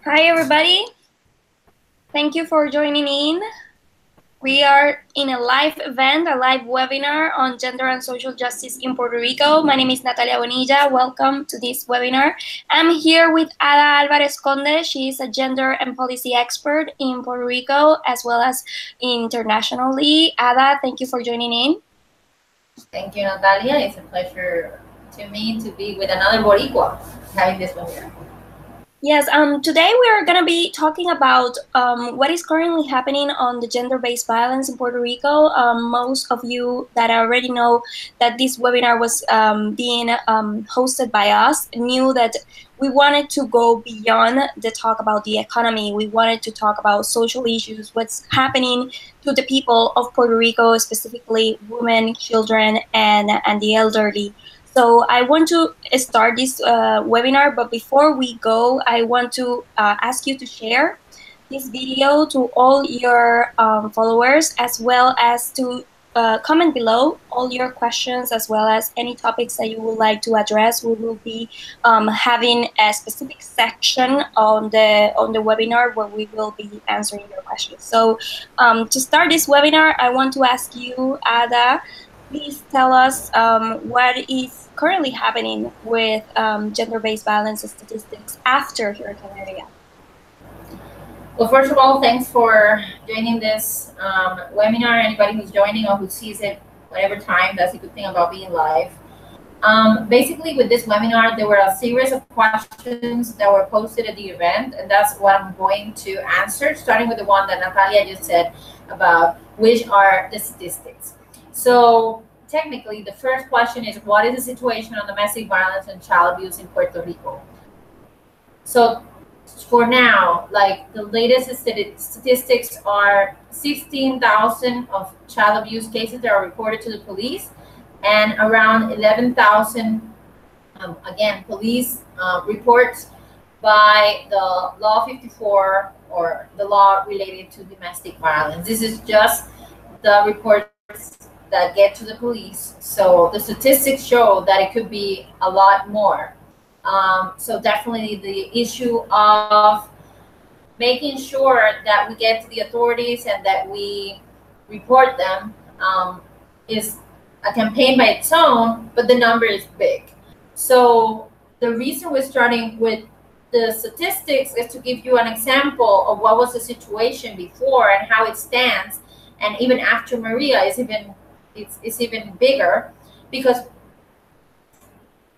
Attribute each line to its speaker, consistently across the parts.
Speaker 1: Hi, everybody. Thank you for joining in. We are in a live event, a live webinar on gender and social justice in Puerto Rico. My name is Natalia Bonilla. Welcome to this webinar. I'm here with Ada Alvarez Conde. She is a gender and policy expert in Puerto Rico as well as internationally. Ada, thank you for joining in.
Speaker 2: Thank you, Natalia. It's a pleasure to me to be with another Boricua having this webinar.
Speaker 1: Yes, today we are going to be talking about what is currently happening on the gender-based violence in Puerto Rico. Most of you that already know that this webinar was being hosted by us knew that we wanted to go beyond the talk about the economy. We wanted to talk about social issues, what's happening to the people of Puerto Rico, specifically women, children, and the elderly. So I want to start this webinar, but before we go, I want to ask you to share this video to all your followers, as well as to comment below all your questions, as well as any topics that you would like to address. We will be having a specific section on the webinar where we will be answering your questions. So to start this webinar, I want to ask you, Ada, please tell us what is currently happening with gender-based violence statistics after Hurricane Maria.
Speaker 2: Well, first of all, thanks for joining this webinar. Anybody who's joining or who sees it whatever time, that's a good thing about being live. Basically, with this webinar, there were a series of questions that were posted at the event, and that's what I'm going to answer, starting with the one that Natalia just said about which are the statistics. So technically, the first question is, what is the situation on domestic violence and child abuse in Puerto Rico? So for now, like the latest statistics are 16,000 of child abuse cases that are reported to the police, and around 11,000, again, police reports by the Law 54 or the law related to domestic violence. This is just the reports that get to the police. So the statistics show that it could be a lot more. So definitely the issue of making sure that we get to the authorities and that we report them is a campaign by its own, but the number is big. So the reason we're starting with the statistics is to give you an example of what was the situation before and how it stands. And even after Maria is even bigger, because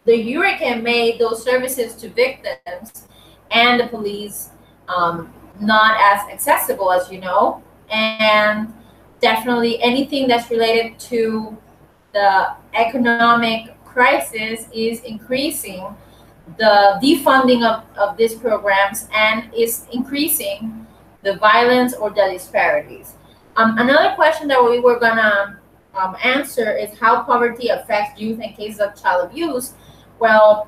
Speaker 2: the hurricane made those services to victims and the police not as accessible, as you know, and definitely anything that's related to the economic crisis is increasing the defunding of these programs and is increasing the violence or the disparities. Another question that we were gonna answer is how poverty affects youth in cases of child abuse. Well,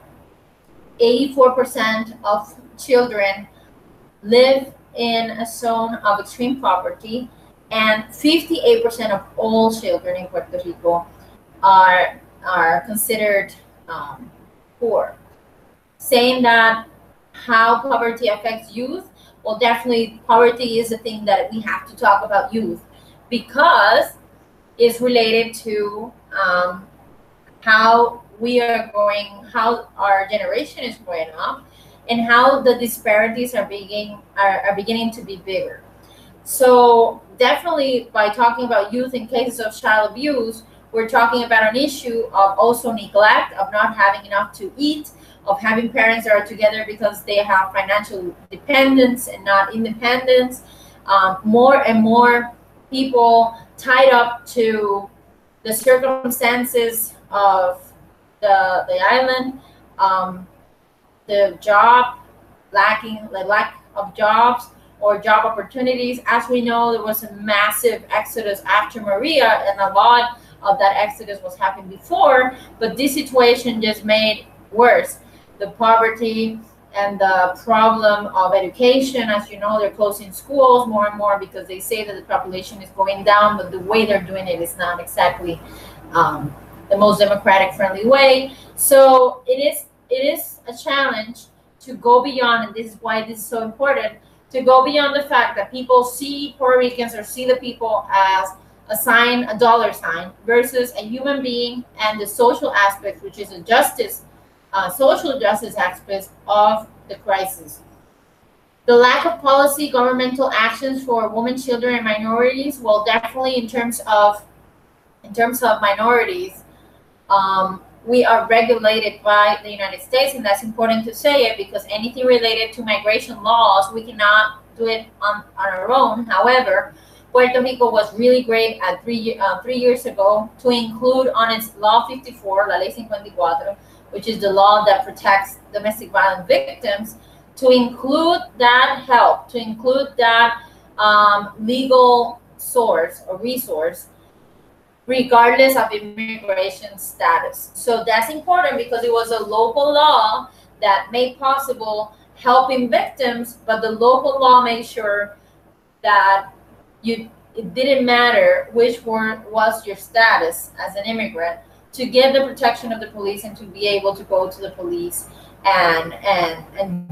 Speaker 2: 84% of children live in a zone of extreme poverty, and 58% of all children in Puerto Rico are considered poor. Saying that how poverty affects youth, well, definitely poverty is a thing that we have to talk about youth, because it's related to how our generation is growing up, and how the disparities are beginning to be bigger. So definitely, by talking about youth in cases of child abuse, we're talking about an issue of also neglect, of not having enough to eat, of having parents that are together because they have financial dependence and not independence. More and more people tied up to the circumstances of the island, the lack of jobs or job opportunities. As we know, there was a massive exodus after Maria, and a lot of that exodus was happening before, but this situation just made worse the poverty and the problem of education. As you know, they're closing schools more and more because they say that the population is going down, but the way they're doing it is not exactly the most democratic friendly way. So it is a challenge to go beyond, and this is why this is so important, to go beyond the fact that people see Puerto Ricans or see the people as a sign, a dollar sign, versus a human being, and the social aspect, which is a justice, social justice aspect of the crisis. The lack of policy, governmental actions for women, children, and minorities. Well, definitely in terms of minorities, we are regulated by the United States, and that's important to say it because anything related to migration laws, we cannot do it on our own. However, Puerto Rico was really great at 3 years ago to include on its Law 54, La Ley 54, which is the law that protects domestic violence victims, to include that help, to include that legal source or resource, regardless of immigration status. So that's important because it was a local law that made possible helping victims, but the local law made sure that it didn't matter which one was your status as an immigrant, to get the protection of the police and to be able to go to the police and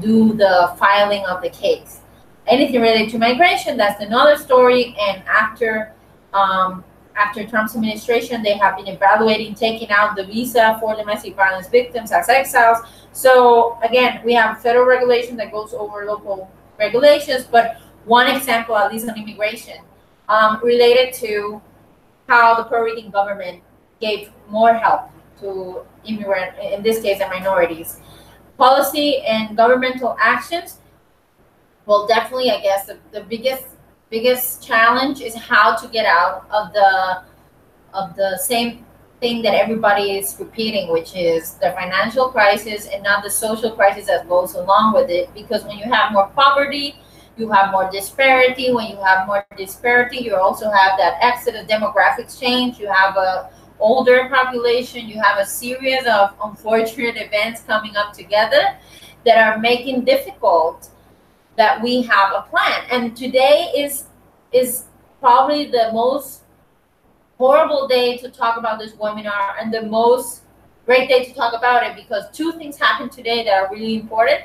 Speaker 2: do the filing of the case. Anything related to migration, that's another story. And after Trump's administration, they have been evaluating taking out the visa for domestic violence victims as exiles. So again, we have federal regulation that goes over local regulations, but one example, at least on immigration, related to how the Puerto Rican government gave more help to immigrant, in this case, the minorities. Policy and governmental actions. Well, definitely, I guess the biggest challenge is how to get out of the same thing that everybody is repeating, which is the financial crisis and not the social crisis that goes along with it. Because when you have more poverty, you have more disparity. When you have more disparity, you also have that exodus, demographics change. You have a older population. You have a series of unfortunate events coming up together that are making difficult that we have a plan. And today is probably the most horrible day to talk about this webinar, and the most great day to talk about it because two things happened today that are really important.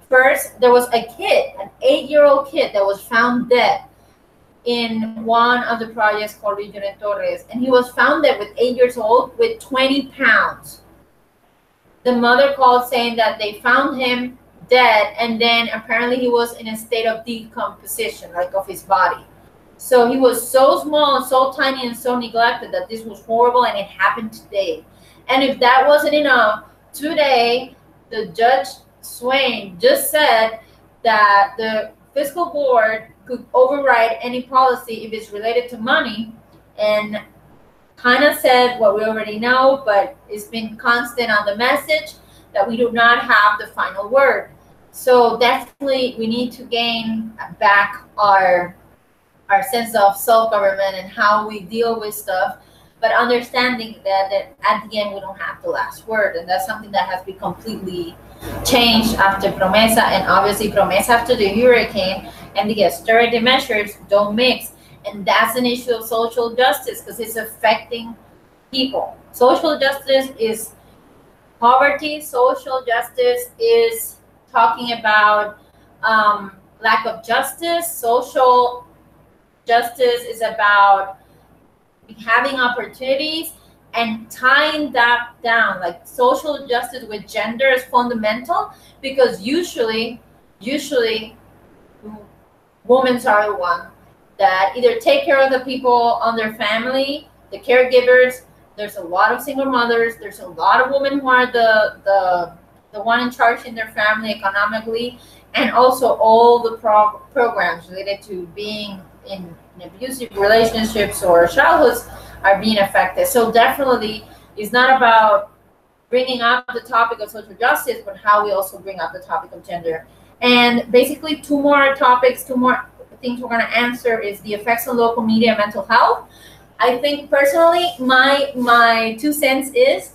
Speaker 2: First, there was a kid, an 8-year-old kid, that was found dead in one of the projects called Rico Torres, and he was found dead with 8 years old with 20 pounds. The mother called saying that they found him dead, and then apparently he was in a state of decomposition, like of his body. So he was so small and so tiny and so neglected that this was horrible, and it happened today. And if that wasn't enough, today the judge Swain just said that the fiscal board could override any policy if it's related to money, and kind of said what we already know, but it's been constant on the message that we do not have the final word. So definitely we need to gain back our sense of self-government and how we deal with stuff, but understanding that at the end we don't have the last word. And that's something that has been completely changed after Promesa, and obviously Promesa after the hurricane, and the austerity measures don't mix. And that's an issue of social justice because it's affecting people. Social justice is poverty. Social justice is talking about lack of justice. Social justice is about having opportunities and tying that down. Like social justice with gender is fundamental because usually women are the one that either take care of the people on their family, the caregivers. There's a lot of single mothers. There's a lot of women who are the one in charge in their family economically, and also all the programs related to being in abusive relationships or childhoods are being affected. So definitely it's not about bringing up the topic of social justice, but how we also bring up the topic of gender. And basically two more things we're going to answer is the effects on local media and mental health. I think personally, my 2 cents is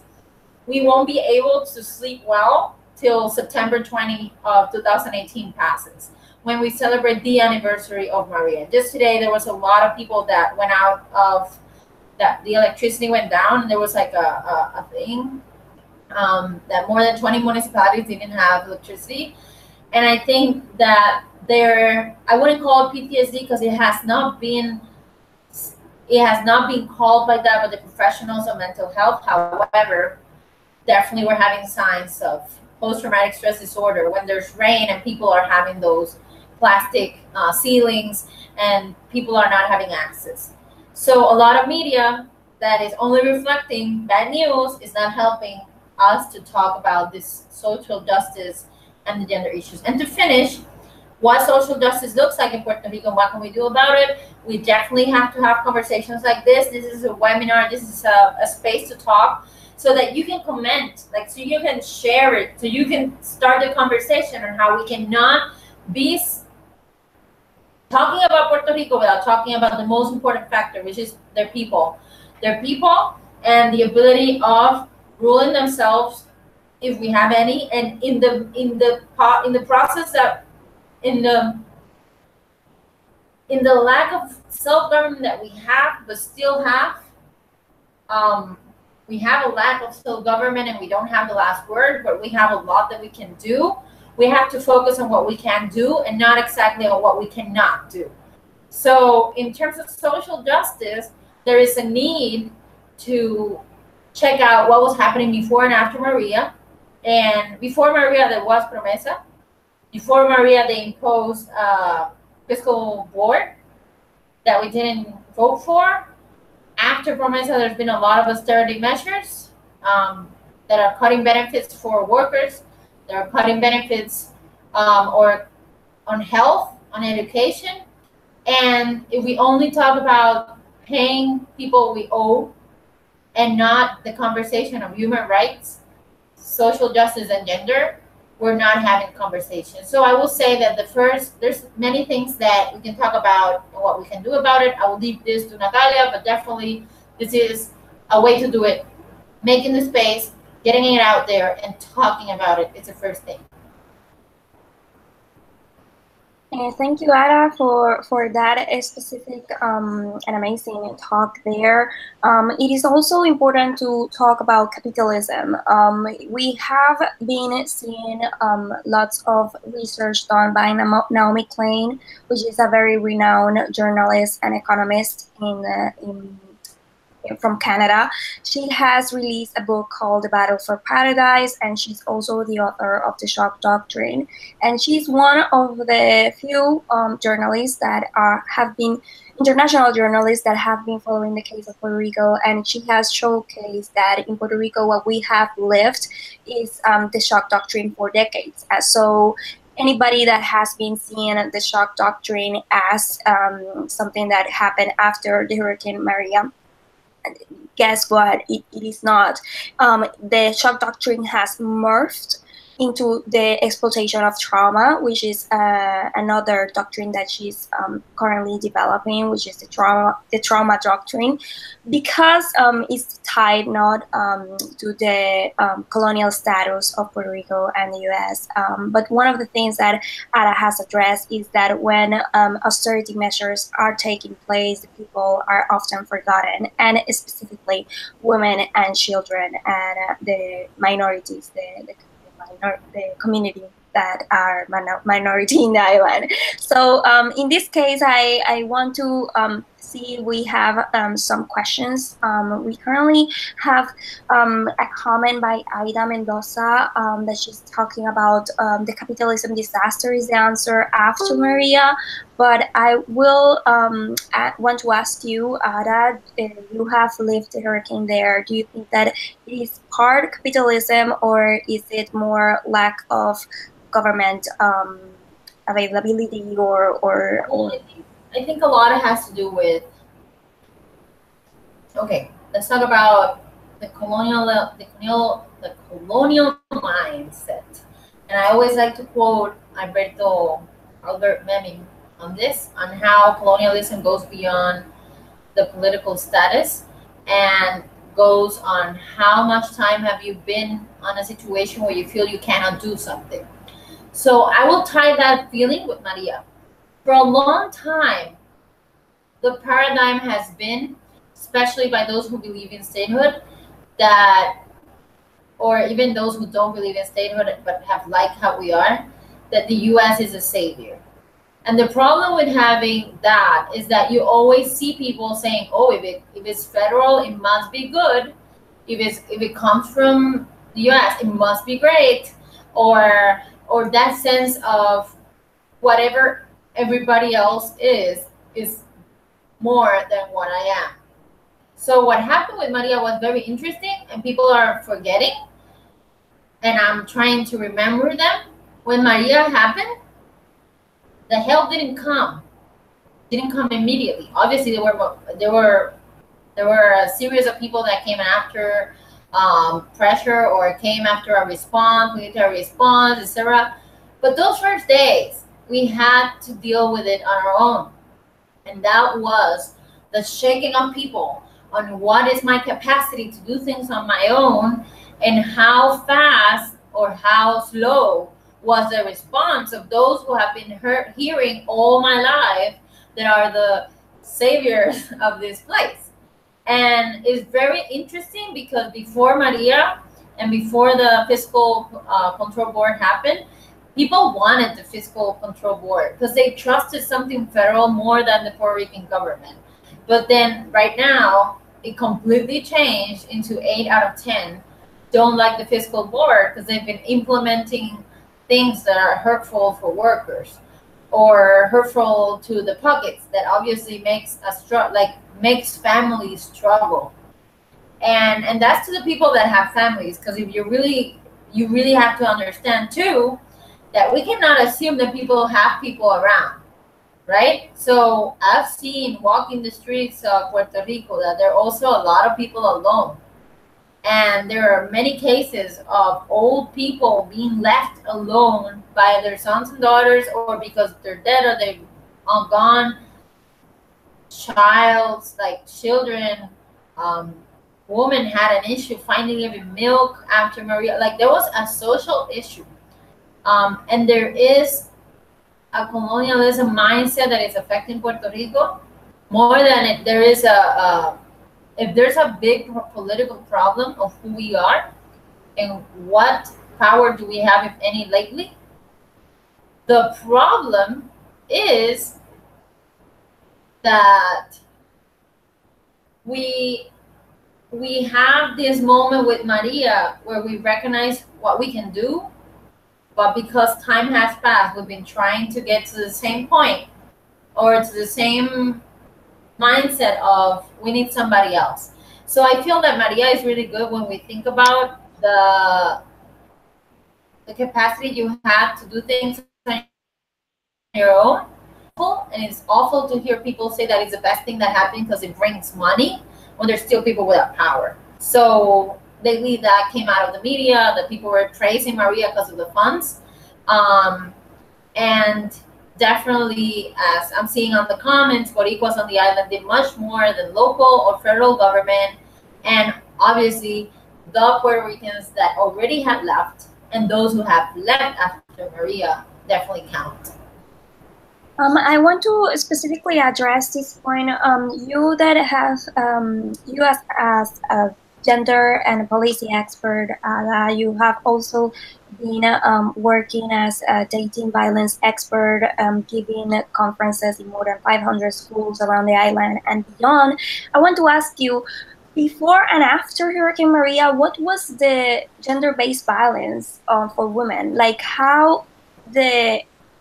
Speaker 2: we won't be able to sleep well till September 20 of 2018 passes, when we celebrate the anniversary of Maria. Just today, there was a lot of people that went out of that the electricity went down, and there was like a thing that more than 20 municipalities didn't have electricity. And I think that I wouldn't call it PTSD because it has not been called by that by the professionals of mental health. However, definitely we're having signs of post-traumatic stress disorder when there's rain and people are having those plastic ceilings and people are not having access. So a lot of media that is only reflecting bad news is not helping us to talk about this social justice and the gender issues. And to finish, what social justice looks like in Puerto Rico and what can we do about it. We definitely have to have conversations like this. This is a webinar. This is a space to talk so that you can comment, like so you can share it, so you can start the conversation on how we cannot be talking about Puerto Rico without talking about the most important factor, which is their people, and the ability of ruling themselves, if we have any, and in the process that in the lack of self-government that we have but still have, we have a lack of self-government and we don't have the last word, but we have a lot that we can do. We have to focus on what we can do and not exactly on what we cannot do. So in terms of social justice, there is a need to check out what was happening before and after Maria. And before Maria, there was Promesa. Before Maria, they imposed a fiscal board that we didn't vote for. After Promesa, there's been a lot of austerity measures that are cutting benefits for workers. That are cutting benefits or on health, on education. And if we only talk about paying people we owe and not the conversation of human rights, social justice, and gender, we're not having conversations. So I will say that there's many things that we can talk about and what we can do about it. I will leave this to Natalia, but definitely this is a way to do it. Making the space, getting it out there, and talking about it. It's the first thing.
Speaker 1: Thank you, Ada, for that specific and amazing talk there. It is also important to talk about capitalism. We have been seeing lots of research done by Naomi Klein, which is a very renowned journalist and economist from Canada. She has released a book called The Battle for Paradise, and she's also the author of The Shock Doctrine. And she's one of the few journalists that have been international journalists that have been following the case of Puerto Rico, and she has showcased that in Puerto Rico what we have lived is the shock doctrine for decades. So anybody that has been seeing the shock doctrine as something that happened after the Hurricane Maria, guess what? It is not. The shock doctrine has morphed into the exploitation of trauma, which is another doctrine that she's currently developing, which is the trauma doctrine, because it's tied not to the colonial status of Puerto Rico and the U.S. But one of the things that Ada has addressed is that when austerity measures are taking place, the people are often forgotten, and specifically women and children and the minorities, the community that are minority in the island. So in this case, I want to see if we have some questions. We currently have a comment by Aida Mendoza that she's talking about the capitalism disaster is the answer after Maria. But I will want to ask you, Ada, you have lived the hurricane there. Do you think that it is part capitalism, or is it more lack of government availability or
Speaker 2: I think a lot it has to do with, okay, let's talk about the colonial mindset. And I always like to quote Albert Memmi on this, on how colonialism goes beyond the political status and goes on how much time have you been on a situation where you feel you cannot do something. So I will tie that feeling with Maria. For a long time, the paradigm has been, especially by those who believe in statehood, that, or even those who don't believe in statehood but have liked how we are, that the US is a savior. And the problem with having that is that you always see people saying, "Oh, if it's federal, it must be good. If it comes from the U.S., it must be great," or that sense of whatever everybody else is more than what I am. So what happened with Maria was very interesting, and people are forgetting, and I'm trying to remember them. When Maria happened, the help didn't come immediately. Obviously, there were a series of people that came after pressure, or came after a response, military response, etc. But those first days, we had to deal with it on our own, and that was the shaking of people on what is my capacity to do things on my own, and how fast or how slow was the response of those who have been hearing all my life that are the saviors of this place. And it's very interesting because before Maria and before the fiscal control board happened, people wanted the fiscal control board because they trusted something federal more than the Puerto Rican government. But then right now, it completely changed into 8 out of 10 don't like the fiscal board because they've been implementing things that are hurtful for workers or hurtful to the pockets, that obviously makes makes families struggle. And that's to the people that have families, because if you really have to understand too that we cannot assume that people have people around, right? So I've seen walking the streets of Puerto Rico that there are also a lot of people alone. And there are many cases of old people being left alone by their sons and daughters, or because they're dead or they're gone. Children, woman had an issue finding even milk after Maria. Like, there was a social issue. And there is a colonialism mindset that is affecting Puerto Rico more than there is if there's a big political problem of who we are and what power do we have, if any, lately. The problem is that we have this moment with Maria where we recognize what we can do, but because time has passed, we've been trying to get to the same point or to the same mindset of we need somebody else. So I feel that Maria is really good when we think about the capacity you have to do things on your own. And it's awful to hear people say that it's the best thing that happened because it brings money when there's still people without power. So lately that came out of the media that people were praising Maria because of the funds. And definitely, as I'm seeing on the comments, Boricuas on the island did much more than local or federal government. And obviously, the Puerto Ricans that already had left and those who have left after Maria definitely count.
Speaker 1: I want to specifically address this point. You that have you as a gender and policy expert, you have also been working as a dating violence expert, giving conferences in more than 500 schools around the island and beyond. I want to ask you, before and after Hurricane Maria, what was the gender-based violence for women? Like how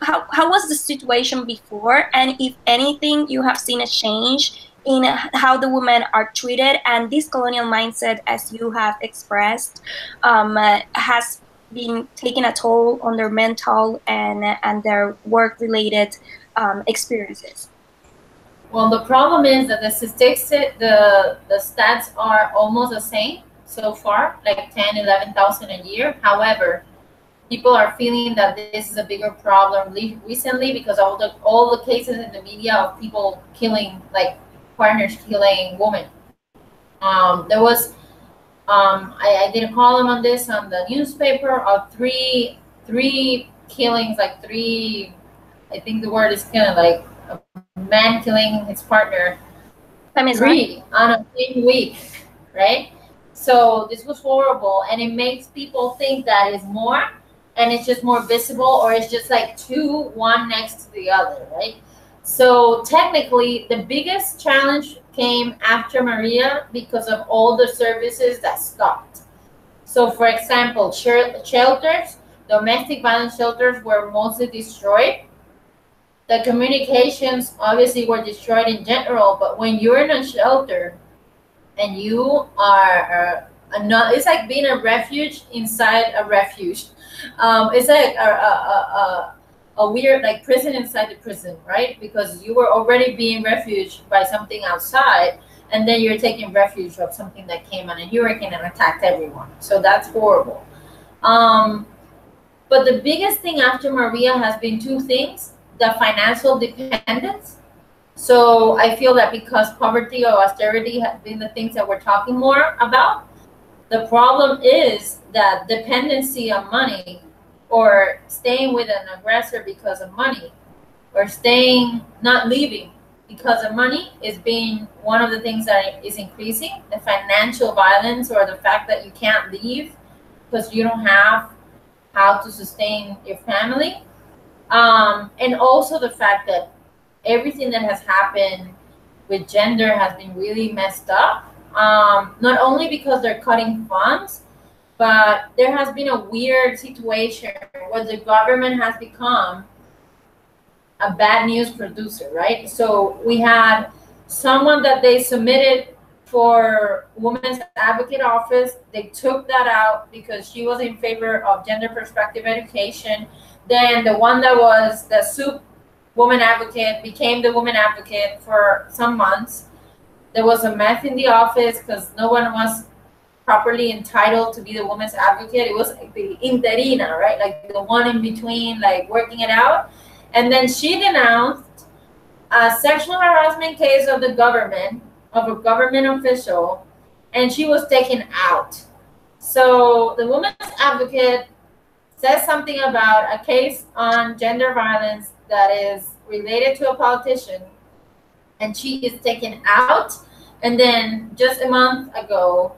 Speaker 1: was the situation before, and if anything, you have seen a change in how the women are treated, and this colonial mindset, as you have expressed, has been taking a toll on their mental and their work-related experiences.
Speaker 2: Well, the problem is that the statistics, the stats are almost the same so far, like 10, 11,000 a year. However, people are feeling that this is a bigger problem recently because of all the cases in the media of people killing, like partners killing women. There was, I did a column on this on the newspaper of three killings, like three, I think the word is kind of like a man killing his partner, three on a same week, right? So this was horrible, and it makes people think that is more. and it's just more visible, or it's just like two, one next to the other, right? So technically, the biggest challenge came after Maria because of all the services that stopped. So, for example, shelters, domestic violence shelters were mostly destroyed. The communications obviously were destroyed in general, but when you're in a shelter and you are not, it's like being a refuge inside a refuge. It's like a weird like prison inside the prison, right? Because you were already being refuged by something outside, and then you're taking refuge of something that came on a hurricane and attacked everyone. So that's horrible. Um, but the biggest thing after Maria has been two things: the financial dependence. So I feel that because poverty or austerity have been the things that we're talking more about, the problem is that dependency on money, or staying with an aggressor because of money, or staying, not leaving because of money, is being one of the things that is increasing. The financial violence, or the fact that you can't leave because you don't have how to sustain your family. And also the fact that everything that has happened with gender has been really messed up. Not only because they're cutting funds, but there has been a weird situation where the government has become a bad news producer, right? So we had someone that they submitted for women's advocate office. They took that out because she was in favor of gender perspective education. Then the one that was the soup woman advocate became the woman advocate for some months. There was a mess in the office because no one was properly entitled to be the woman's advocate. It was like the interina, right? Like the one in between, like working it out. And then she denounced a sexual harassment case of the government, of a government official, and she was taken out. So the woman's advocate says something about a case on gender violence that is related to a politician, and she is taken out. And then just a month ago,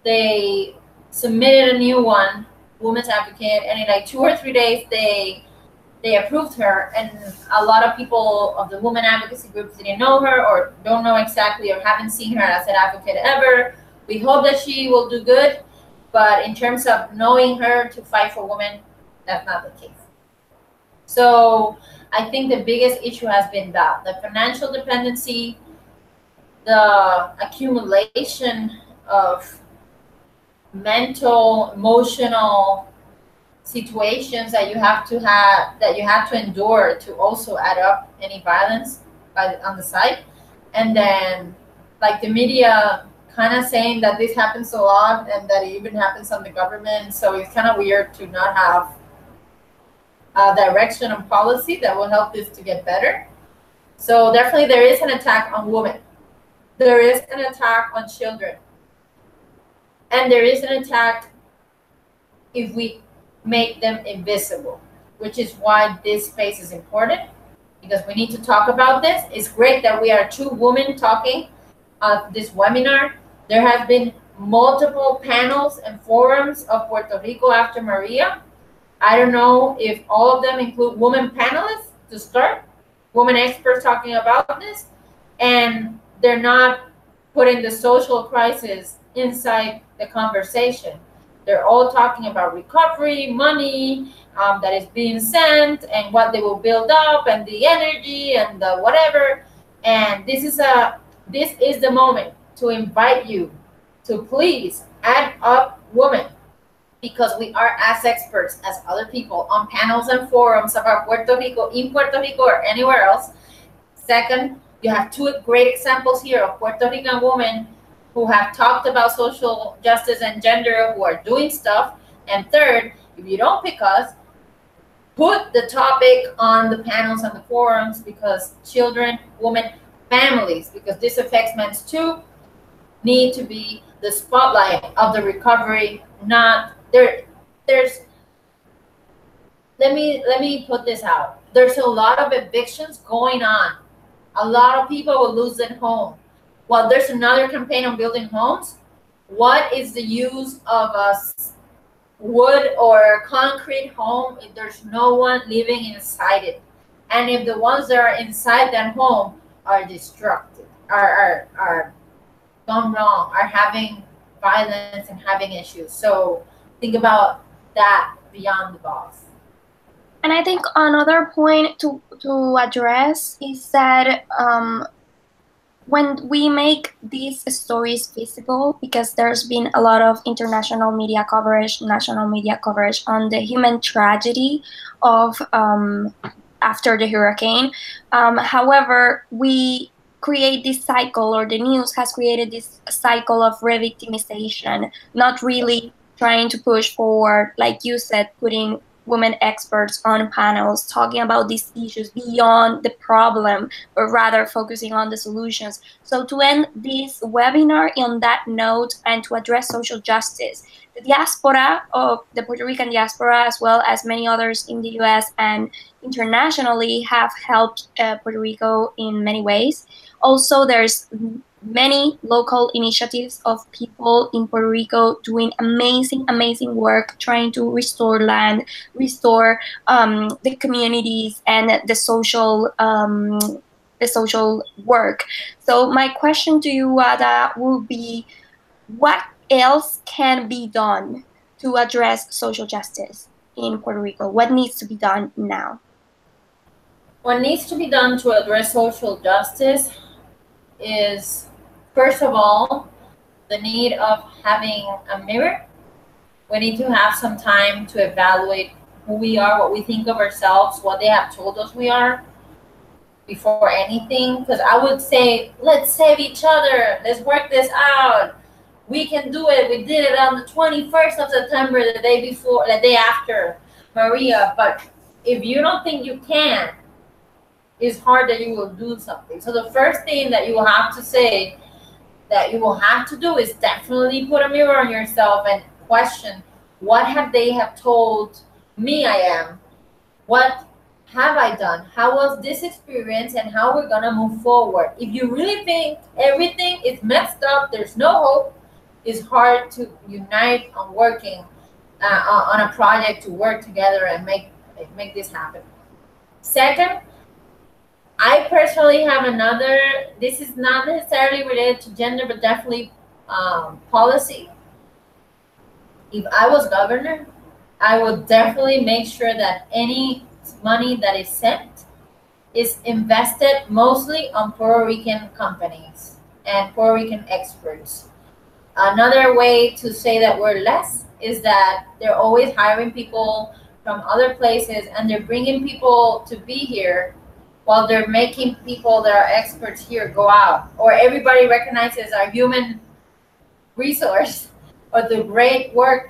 Speaker 2: they submitted a new one, women's advocate, and in like 2 or 3 days, they approved her. And a lot of people of the women advocacy groups didn't know her, or don't know exactly, or haven't seen her as an advocate ever. We hope that she will do good, but in terms of knowing her to fight for women, that's not the case. So I think the biggest issue has been that the financial dependency, the accumulation of mental, emotional situations that you have to endure to also add up any violence on the side. And then like the media kind of saying that this happens a lot and that it even happens on the government. So it's kind of weird to not have a direction and policy that will help this to get better. So definitely there is an attack on women. There is an attack on children. And there is an attack if we make them invisible, which is why this space is important, because we need to talk about this. It's great that we are two women talking at this webinar. There have been multiple panels and forums of Puerto Rico after Maria. I don't know if all of them include women panelists to start, women experts talking about this, and they're not putting the social crisis inside the conversation. They're all talking about recovery, money that is being sent, and what they will build up, and the energy, and the whatever. And this is the moment to invite you to please add up women, because we are as experts as other people on panels and forums about Puerto Rico, in Puerto Rico or anywhere else. Second, you have two great examples here of Puerto Rican women who have talked about social justice and gender, who are doing stuff. And third, if you don't pick us, put the topic on the panels and the forums, because children, women, families, because this affects men too, need to be the spotlight of the recovery. Not there's let me put this out. There's a lot of evictions going on. A lot of people will lose their home. Well, there's another campaign on building homes. What is the use of us wood or concrete home if there's no one living inside it. And if the ones that are inside that home are destructive, are gone wrong, are having violence and having issues. So think about that beyond the box.
Speaker 1: And I think another point to address is that when we make these stories visible, because there's been a lot of international media coverage, national media coverage on the human tragedy of after the hurricane. However, we create this cycle, or the news has created this cycle of re-victimization, not really trying to push forward, like you said, putting women experts on panels talking about these issues beyond the problem, but rather focusing on the solutions. So to end this webinar on that note and to address social justice, the diaspora of the Puerto Rican diaspora, as well as many others in the US and internationally, have helped Puerto Rico in many ways. Also, there's many local initiatives of people in Puerto Rico doing amazing work, trying to restore land, restore the communities and the social work. So my question to you, Ada, will be, what else can be done to address social justice in Puerto Rico? What needs to be done now?
Speaker 2: What needs to be done to address social justice is, first of all, the need of having a mirror. We need to have some time to evaluate who we are, what we think of ourselves, what they have told us we are before anything. Because I would say, let's save each other. Let's work this out. We can do it. We did it on the 21st of September, the day after Maria. But if you don't think you can, it's hard that you will do something. So the first thing that you will have to say, that you will have to do, is definitely put a mirror on yourself and question, what have they have told me I am? What have I done? How was this experience, and how we're gonna move forward? If you really think everything is messed up, there's no hope, it's hard to unite on working on a project to work together and make this happen. Second, I personally have another, this is not necessarily related to gender, but definitely policy. If I was governor, I would definitely make sure that any money that is sent is invested mostly on Puerto Rican companies and Puerto Rican experts. Another way to say that we're less is that they're always hiring people from other places, and they're bringing people to be here while they're making people that are experts here go out. Or everybody recognizes our human resource or the great work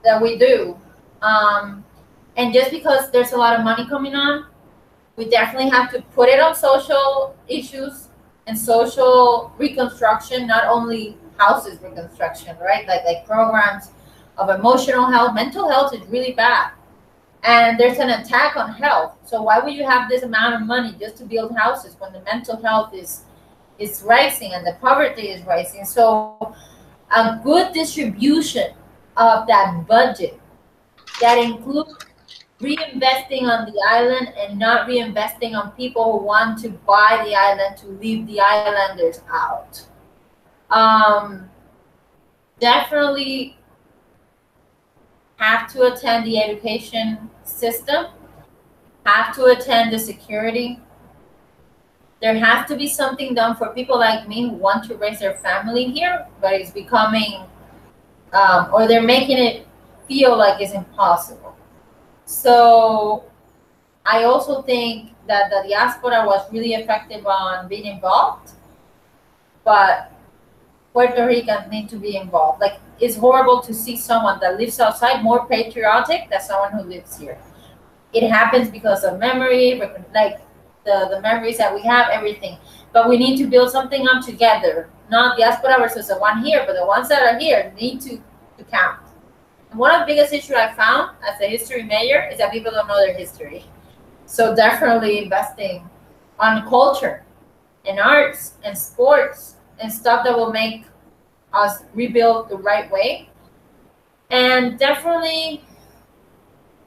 Speaker 2: that we do. And just because there's a lot of money coming on, we definitely have to put it on social issues and social reconstruction, not only houses reconstruction, right? Like programs of emotional health. Mental health is really bad. And there's an attack on health. So why would you have this amount of money just to build houses when the mental health is rising and the poverty is rising? So a good distribution of that budget that includes reinvesting on the island and not reinvesting on people who want to buy the island to leave the islanders out. Definitely have to attend the education system, have to attend the security. There has to be something done for people like me who want to raise their family here, but it's becoming, or they're making it feel like it's impossible. So I also think that the diaspora was really effective on being involved, but Puerto Ricans need to be involved. Like, it's horrible to see someone that lives outside more patriotic than someone who lives here. It happens because of memory, like the memories that we have, everything. But we need to build something up together, not diaspora versus the one here, but the ones that are here need to count. And one of the biggest issues I found as a history major is that people don't know their history. So definitely investing on culture and arts and sports and stuff that will make us rebuild the right way And definitely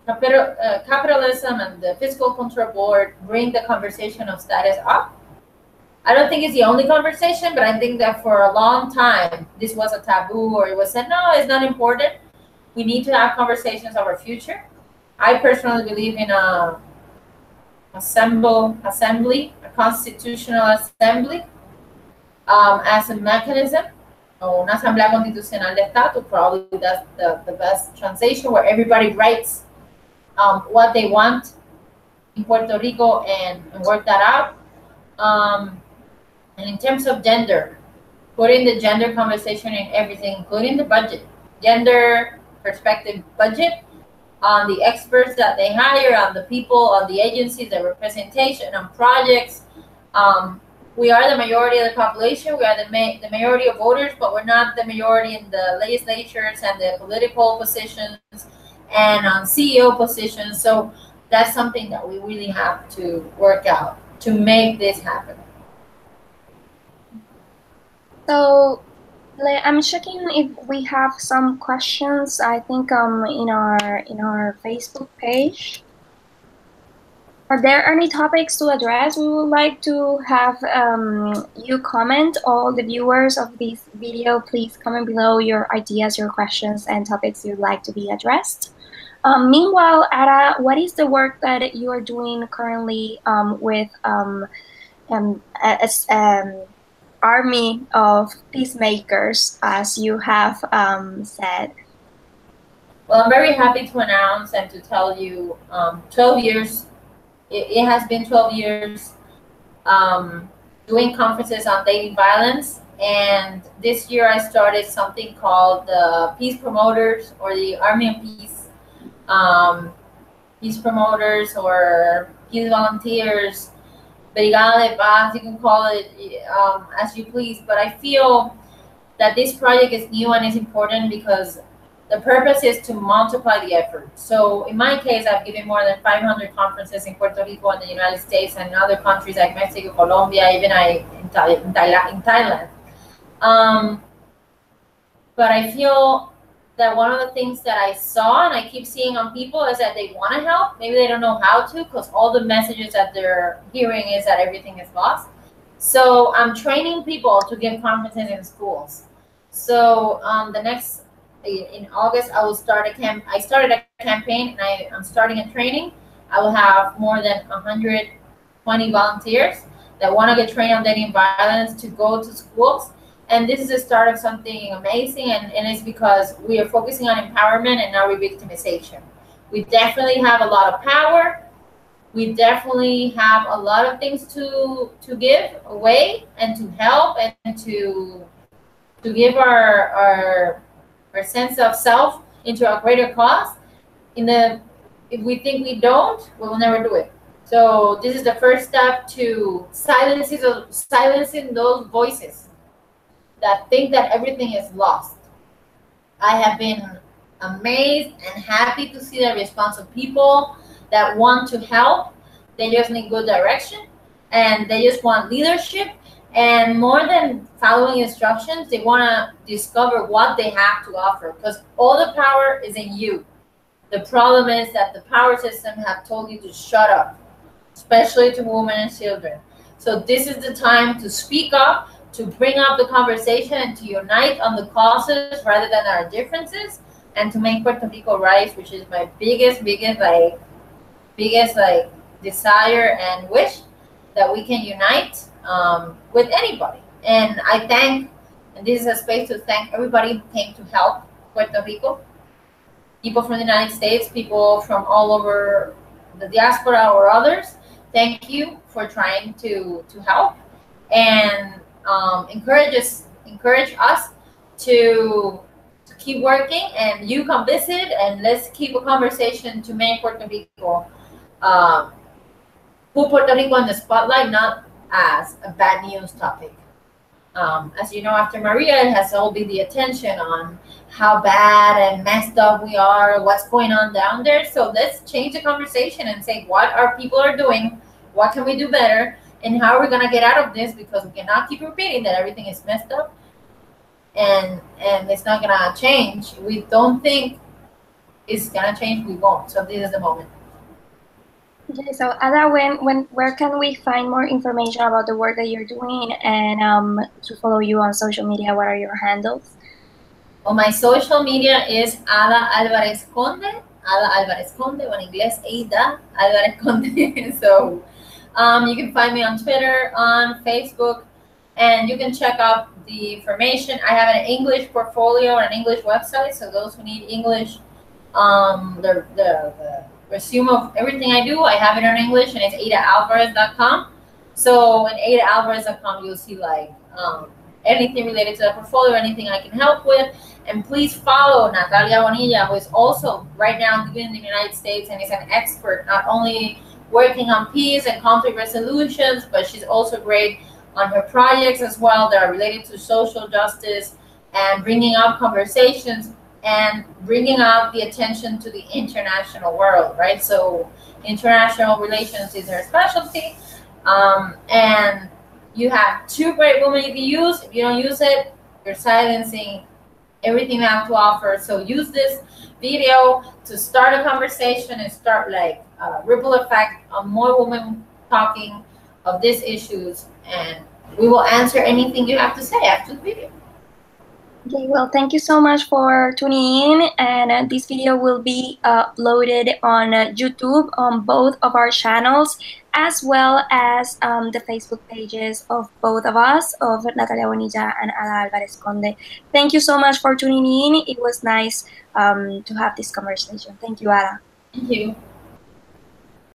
Speaker 2: capitalism and the fiscal control board bring the conversation of status up. I don't think it's the only conversation, but I think that for a long time this was a taboo, or it was said, no, it's not important. We need to have conversations of our future. I personally believe in a constitutional assembly, as a mechanism, or una asamblea constitucional de estatus. Probably that's the best translation, where everybody writes what they want in Puerto Rico, and work that out. Um, and in terms of gender, putting the gender conversation in everything, including the budget, gender perspective budget, on the experts that they hire, on the people, on the agencies, the representation, on projects. Um, we are the majority of the population. We are the majority of voters, but we're not the majority in the legislatures and the political positions and on CEO positions. So that's something that we really have to work out to make this happen.
Speaker 1: So I'm checking if we have some questions. I think in our Facebook page. Are there any topics to address? We would like to have you comment. All the viewers of this video, please comment below your ideas, your questions, and topics you'd like to be addressed. Meanwhile, Ada, what is the work that you are doing currently with as army of peacemakers, as you have said?
Speaker 2: Well, I'm very happy to announce and to tell you, 12 years. It has been 12 years doing conferences on dating violence. And this year I started something called the Peace Promoters, or the Army of Peace. Peace Promoters, or Peace Volunteers, Brigada de Paz, you can call it as you please. But I feel that this project is new and is important because the purpose is to multiply the effort. So in my case, I've given more than 500 conferences in Puerto Rico and the United States and other countries like Mexico, Colombia, even in Thailand. But I feel that one of the things that I saw and I keep seeing on people is that they want to help. Maybe they don't know how to, because all the messages that they're hearing is that everything is lost. So I'm training people to give conferences in schools. So in August, I will start I started a campaign, and I'm starting a training. I will have more than 120 volunteers that want to get trained on dating violence to go to schools. And this is the start of something amazing, and it's because we are focusing on empowerment and not re-victimization. We definitely have a lot of power. We definitely have a lot of things to give away and to help and to give our sense of self into a greater cause. If we think we don't, we will never do it. So this is the first step to silencing those voices that think that everything is lost. I have been amazed and happy to see the response of people that want to help. They just need good direction, and they just want leadership. And more than following instructions, they want to discover what they have to offer, because all the power is in you. The problem is that the power system have told you to shut up, especially to women and children. So this is the time to speak up, to bring up the conversation, and to unite on the causes rather than our differences, and to make Puerto Rico rise, which is my biggest desire and wish, that we can unite with anybody. And this is a space to thank everybody who came to help Puerto Rico. People from the United States, people from all over the diaspora or others, thank you for trying to help and encourage us to keep working. And you come visit, and let's keep a conversation to make Puerto Rico, put Puerto Rico in the spotlight, not as a bad news topic. As you know, after Maria, it has all been the attention on how bad and messed up we are, what's going on down there. So let's change the conversation and say what our people are doing, what can we do better, and how we're going to get out of this, because we cannot keep repeating that everything is messed up. and it's not gonna change. We don't think it's gonna change. We won't. So this is the moment.
Speaker 1: Okay, so Ada, where can we find more information about the work that you're doing and to follow you on social media? What are your handles?
Speaker 2: On my social media is Ada Alvarez Conde. Ada Alvarez Conde, o en inglés Ada Alvarez Conde. So you can find me on Twitter, on Facebook, and you can check out the information. I have an English portfolio and an English website, so those who need English, the resume of everything I do, I have it in English, and it's adaalvarez.com. So in adaalvarez.com, you'll see like anything related to the portfolio, anything I can help with. And please follow Natalia Bonilla, who is also right now living in the United States and is an expert, not only working on peace and conflict resolutions, but she's also great on her projects as well that are related to social justice and bringing up conversations and bringing out the attention to the international world, right? So international relations is her specialty. And you have two great women you can use. If you don't use it, you're silencing everything I have to offer. So use this video to start a conversation and start like a ripple effect on more women talking of these issues, and we will answer anything you have to say after the video.
Speaker 1: Okay, well, thank you so much for tuning in, and this video will be uploaded on YouTube on both of our channels, as well as the Facebook pages of both of us, of Natalia Bonilla and Ada Alvarez Conde. Thank you so much for tuning in. It was nice to have this conversation. Thank you, Ada.
Speaker 2: Thank you.